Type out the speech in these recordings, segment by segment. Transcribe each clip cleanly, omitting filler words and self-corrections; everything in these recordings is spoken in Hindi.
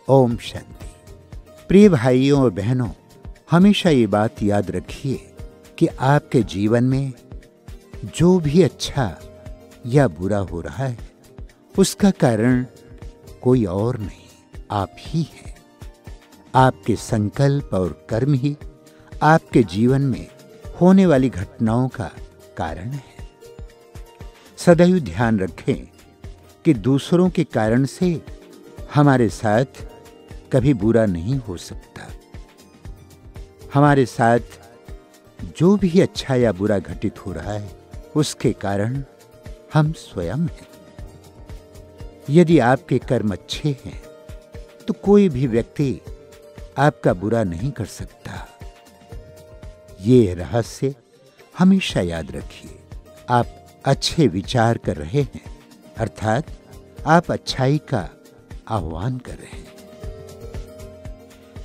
ओम शांति। प्रिय भाइयों और बहनों, हमेशा ये बात याद रखिए कि आपके जीवन में जो भी अच्छा या बुरा हो रहा है उसका कारण कोई और नहीं, आप ही हैं। आपके संकल्प और कर्म ही आपके जीवन में होने वाली घटनाओं का कारण है। सदैव ध्यान रखें कि दूसरों के कारण से हमारे साथ कभी बुरा नहीं हो सकता। हमारे साथ जो भी अच्छा या बुरा घटित हो रहा है उसके कारण हम स्वयं हैं। यदि आपके कर्म अच्छे हैं तो कोई भी व्यक्ति आपका बुरा नहीं कर सकता। ये रहस्य हमेशा याद रखिए। आप अच्छे विचार कर रहे हैं, अर्थात आप अच्छाई का आह्वान कर रहे हैं।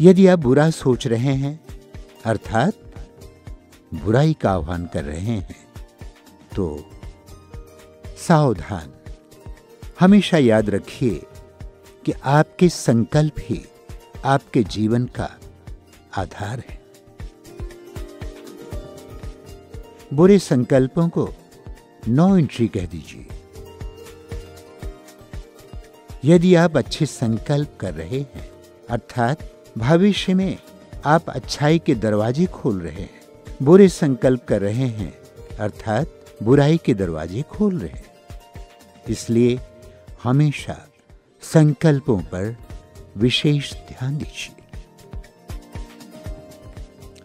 यदि आप बुरा सोच रहे हैं, अर्थात बुराई का आह्वान कर रहे हैं, तो सावधान। हमेशा याद रखिए कि आपके संकल्प ही आपके जीवन का आधार है। बुरे संकल्पों को नो एंट्री कह दीजिए। यदि आप अच्छे संकल्प कर रहे हैं, अर्थात भविष्य में आप अच्छाई के दरवाजे खोल रहे हैं, बुरे संकल्प कर रहे हैं, अर्थात बुराई के दरवाजे खोल रहे हैं। इसलिए हमेशा संकल्पों पर विशेष ध्यान दीजिए।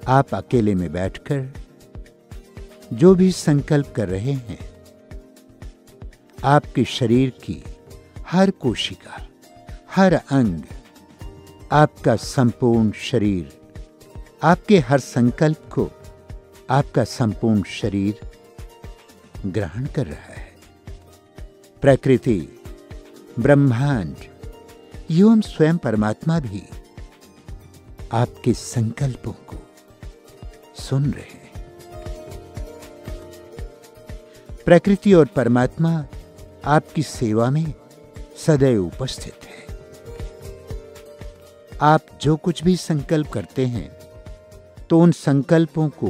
आप अकेले में बैठकर जो भी संकल्प कर रहे हैं, आपके शरीर की हर कोशिका, हर अंग, आपका संपूर्ण शरीर, आपके हर संकल्प को आपका संपूर्ण शरीर ग्रहण कर रहा है। प्रकृति, ब्रह्मांड एवं स्वयं परमात्मा भी आपके संकल्पों को सुन रहे हैं। प्रकृति और परमात्मा आपकी सेवा में सदैव उपस्थित है। आप जो कुछ भी संकल्प करते हैं तो उन संकल्पों को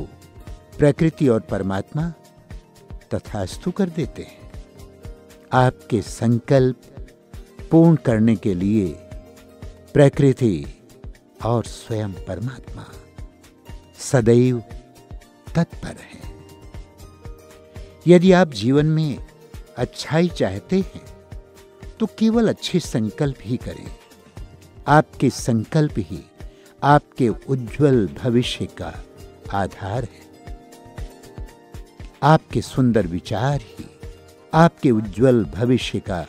प्रकृति और परमात्मा तथास्तु कर देते हैं। आपके संकल्प पूर्ण करने के लिए प्रकृति और स्वयं परमात्मा सदैव तत्पर हैं। यदि आप जीवन में अच्छाई चाहते हैं तो केवल अच्छे संकल्प ही करें। आपके संकल्प ही आपके उज्जवल भविष्य का आधार है। आपके सुंदर विचार ही आपके उज्जवल भविष्य का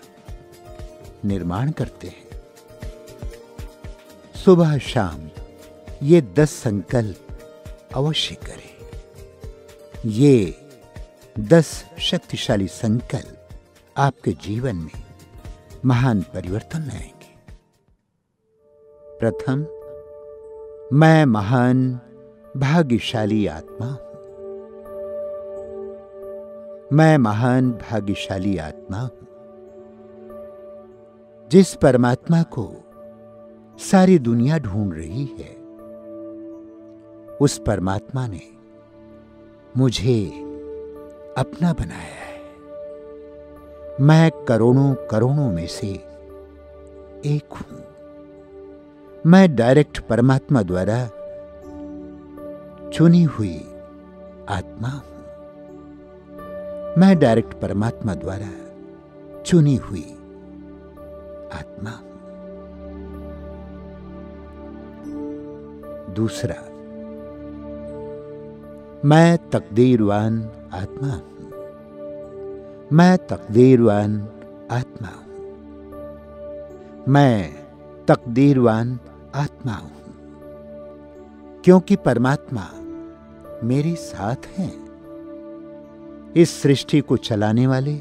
निर्माण करते हैं। सुबह शाम ये 10 संकल्प अवश्य करें। ये 10 शक्तिशाली संकल्प आपके जीवन में महान परिवर्तन लाएंगे। प्रथम, मैं महान भाग्यशाली आत्मा हूं। मैं महान भाग्यशाली आत्मा हूं। जिस परमात्मा को सारी दुनिया ढूंढ रही है, उस परमात्मा ने मुझे अपना बनाया है। मैं करोड़ों करोड़ों में से एक हूं। मैं डायरेक्ट परमात्मा द्वारा चुनी हुई आत्मा हूं। मैं डायरेक्ट परमात्मा द्वारा चुनी हुई आत्मा हूं। दूसरा, मैं तकदीरवान आत्मा हूं। मैं तकदीरवान आत्मा हूं। मैं तकदीरवान आत्मा हूं, क्योंकि परमात्मा मेरे साथ हैं। इस सृष्टि को चलाने वाले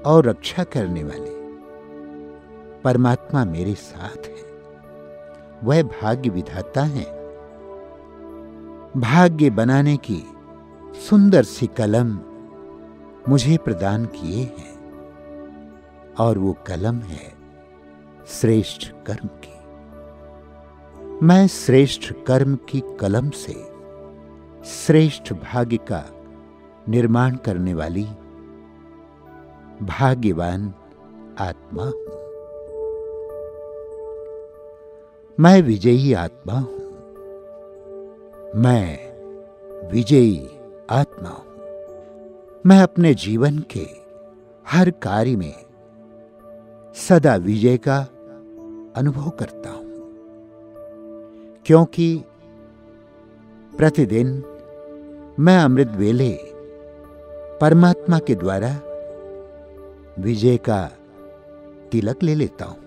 और रक्षा करने वाले परमात्मा मेरे साथ है। वह भाग्य विधाता हैं। भाग्य बनाने की सुंदर सी कलम मुझे प्रदान किए हैं, और वो कलम है श्रेष्ठ कर्म की। मैं श्रेष्ठ कर्म की कलम से श्रेष्ठ भाग्य का निर्माण करने वाली भाग्यवान आत्मा हूं। मैं विजयी आत्मा हूं। मैं विजयी आत्मा हूं। मैं अपने जीवन के हर कार्य में सदा विजय का अनुभव करता हूं, क्योंकि प्रतिदिन मैं अमृत वेले परमात्मा के द्वारा विजय का तिलक ले लेता हूं।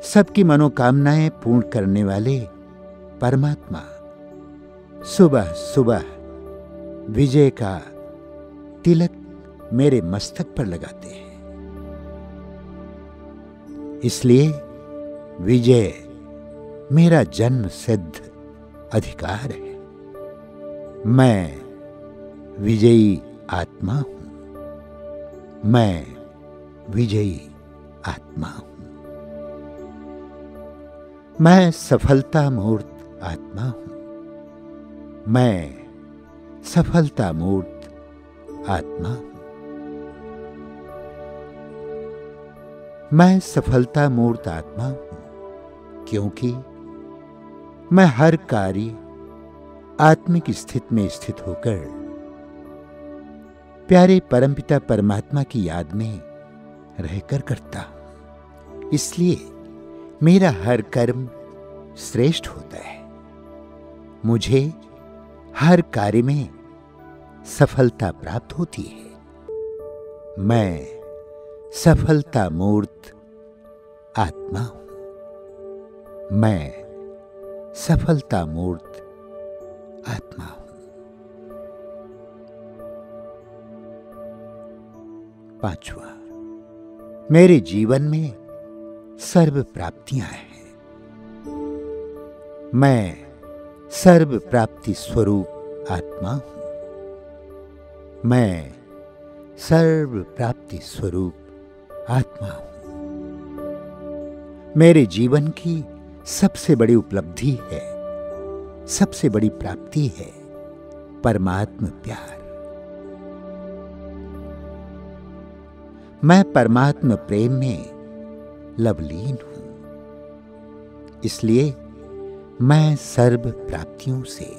सबकी मनोकामनाएं पूर्ण करने वाले परमात्मा सुबह सुबह विजय का तिलक मेरे मस्तक पर लगाते हैं। इसलिए विजय मेरा जन्म सिद्ध अधिकार है। मैं विजयी आत्मा हूं। मैं विजयी आत्मा हूं। मैं सफलता मूर्त आत्मा हूं। मैं सफलता मूर्त आत्मा हूं। मैं सफलता मूर्त आत्मा हूं, क्योंकि मैं हर कार्य आत्मिक स्थिति में स्थित होकर प्यारे परमपिता परमात्मा की याद में रहकर करता हूं। इसलिए मेरा हर कर्म श्रेष्ठ होता है। मुझे हर कार्य में सफलता प्राप्त होती है। मैं सफलता मूर्त आत्मा हूं। मैं सफलता मूर्त आत्मा हूं। 5वां, मेरे जीवन में सर्व प्राप्तियां हैं। मैं सर्व प्राप्ति स्वरूप आत्मा हूं। मैं सर्व प्राप्ति स्वरूप आत्मा हूं। मेरे जीवन की सबसे बड़ी उपलब्धि है, सबसे बड़ी प्राप्ति है परमात्म प्यार। मैं परमात्म प्रेम में लवलीन हूं। इसलिए मैं सर्व प्राप्तियों से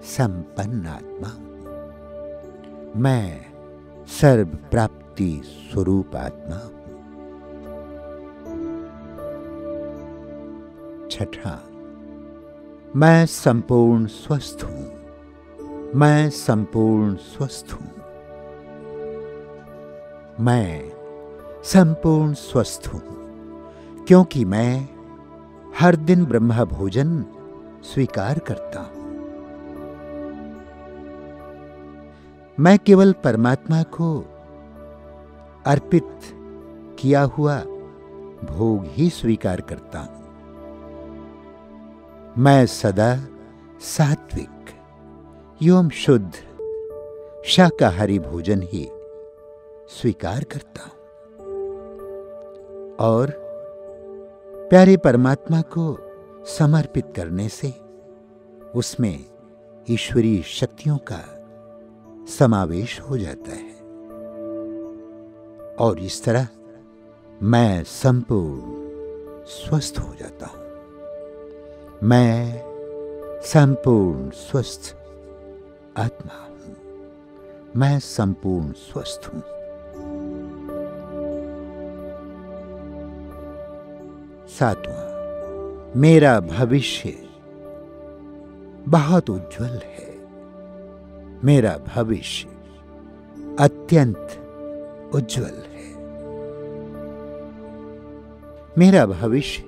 संपन्न आत्मा हूं। मैं सर्व प्राप्ति स्वरूप आत्मा हूं। 6, मैं संपूर्ण स्वस्थ हूं। मैं संपूर्ण स्वस्थ हूं। मैं संपूर्ण स्वस्थ हूं, क्योंकि मैं हर दिन ब्रह्म भोजन स्वीकार करता हूं। मैं केवल परमात्मा को अर्पित किया हुआ भोग ही स्वीकार करता हूं। मैं सदा सात्विक एवं शुद्ध शाकाहारी भोजन ही स्वीकार करता हूं और प्यारे परमात्मा को समर्पित करने से उसमें ईश्वरीय शक्तियों का समावेश हो जाता है और इस तरह मैं संपूर्ण स्वस्थ हो जाता हूं। मैं संपूर्ण स्वस्थ आत्मा हूं। मैं संपूर्ण स्वस्थ हूं। 7वां, मेरा भविष्य बहुत उज्जवल है। मेरा भविष्य अत्यंत उज्जवल है। मेरा भविष्य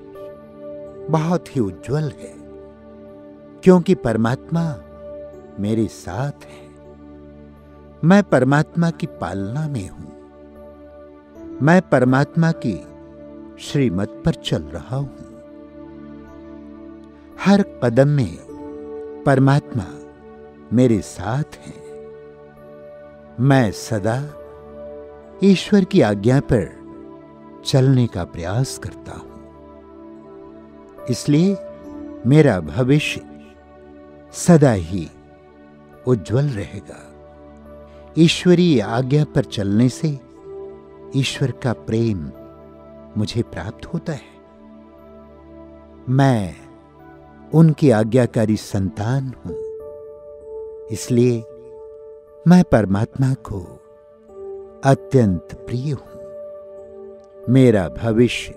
बहुत ही उज्जवल है, क्योंकि परमात्मा मेरे साथ है। मैं परमात्मा की पालना में हूं। मैं परमात्मा की श्रीमत पर चल रहा हूं। हर कदम में परमात्मा मेरे साथ है। मैं सदा ईश्वर की आज्ञा पर चलने का प्रयास करता हूं। इसलिए मेरा भविष्य सदा ही उज्जवल रहेगा। ईश्वरीय आज्ञा पर चलने से ईश्वर का प्रेम मुझे प्राप्त होता है। मैं उनकी आज्ञाकारी संतान हूं, इसलिए मैं परमात्मा को अत्यंत प्रिय हूं। मेरा भविष्य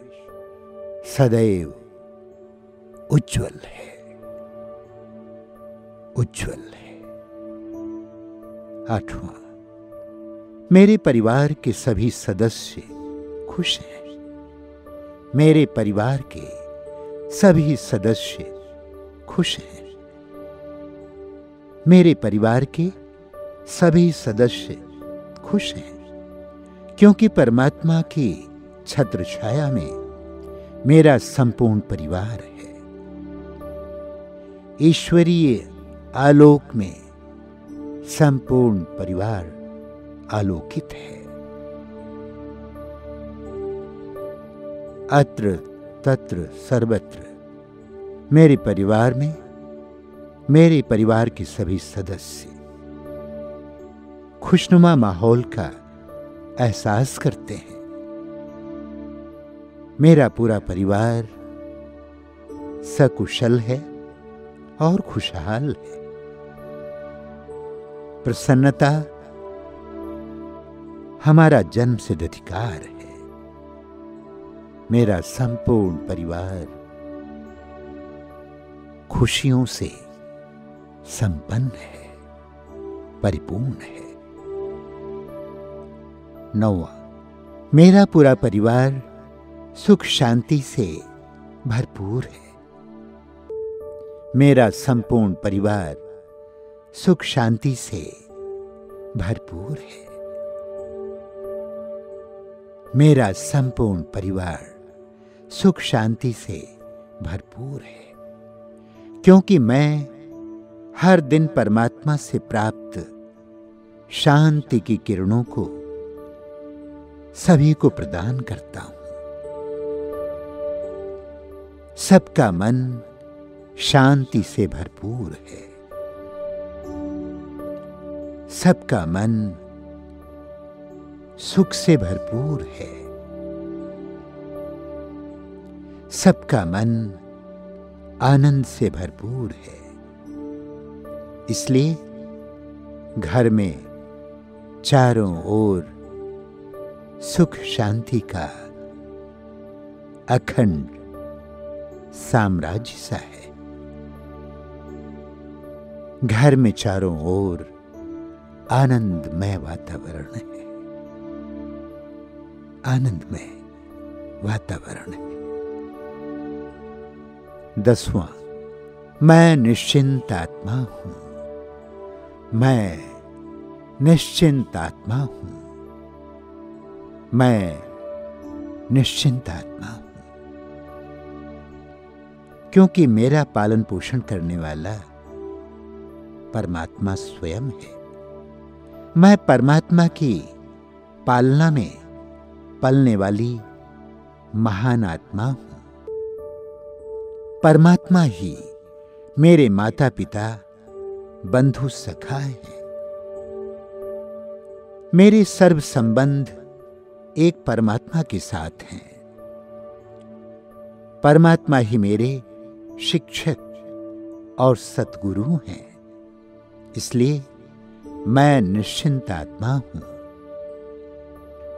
सदैव उज्जवल है, उज्जवल है। 8वां, मेरे परिवार के सभी सदस्य खुश हैं। मेरे परिवार के सभी सदस्य खुश हैं। मेरे परिवार के सभी सदस्य खुश हैं, क्योंकि परमात्मा की छत्र छाया में मेरा संपूर्ण परिवार है। ईश्वरीय आलोक में संपूर्ण परिवार आलोकित है। अत्र तत्र सर्वत्र मेरे परिवार में मेरे परिवार के सभी सदस्य खुशनुमा माहौल का एहसास करते हैं। मेरा पूरा परिवार सकुशल है और खुशहाल है। प्रसन्नता हमारा जन्मसिद्ध अधिकार है। मेरा संपूर्ण परिवार खुशियों से संपन्न है, परिपूर्ण है। 9वां, मेरा पूरा परिवार सुख शांति से भरपूर है। मेरा संपूर्ण परिवार सुख शांति से भरपूर है। मेरा संपूर्ण परिवार सुख शांति से भरपूर है, क्योंकि मैं हर दिन परमात्मा से प्राप्त शांति की किरणों को सभी को प्रदान करता हूं। सबका मन शांति से भरपूर है। सबका मन सुख से भरपूर है। सबका मन आनंद से भरपूर है। इसलिए घर में चारों ओर सुख शांति का अखंड साम्राज्य सा है। घर में चारों ओर आनंदमय वातावरण है। आनंदमय वातावरण है। 10वां, मैं निश्चिंत आत्मा हूं। मैं निश्चिंत आत्मा हूं। मैं निश्चिंत आत्मा हूं, क्योंकि मेरा पालन पोषण करने वाला परमात्मा स्वयं है। मैं परमात्मा की पालना में पलने वाली महान आत्मा हूं। परमात्मा ही मेरे माता पिता बंधु सखा है। मेरे सर्व संबंध एक परमात्मा के साथ हैं। परमात्मा ही मेरे शिक्षक और सतगुरु हैं। इसलिए मैं निश्चिंत आत्मा हूं।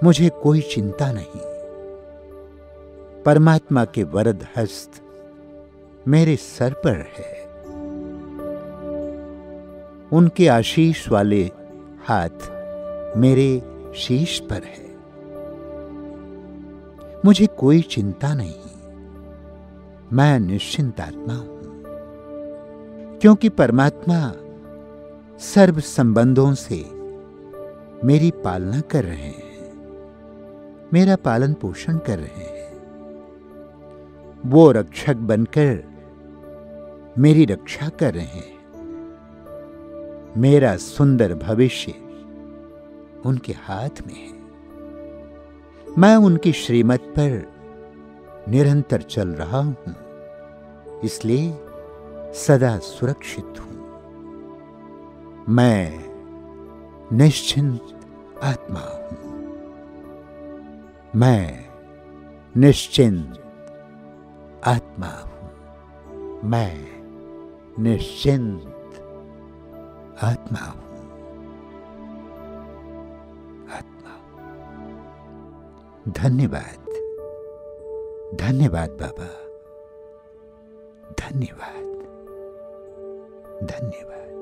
मुझे कोई चिंता नहीं। परमात्मा के वरद हस्त मेरे सर पर है। उनके आशीष वाले हाथ मेरे शीश पर है। मुझे कोई चिंता नहीं। मैं निश्चिंत आत्मा हूं, क्योंकि परमात्मा सर्व संबंधों से मेरी पालना कर रहे हैं, मेरा पालन पोषण कर रहे हैं। वो रक्षक बनकर मेरी रक्षा कर रहे हैं। मेरा सुंदर भविष्य उनके हाथ में है। मैं उनकी श्रीमत पर निरंतर चल रहा हूं। इसलिए सदा सुरक्षित हूं। मैं निश्चिंत आत्मा हूं। मैं निश्चिंत आत्मा हूं। मैं निश्चिंत आत्मा हूं। आत्मा। धन्यवाद, धन्यवाद बाबा, धन्यवाद, धन्यवाद।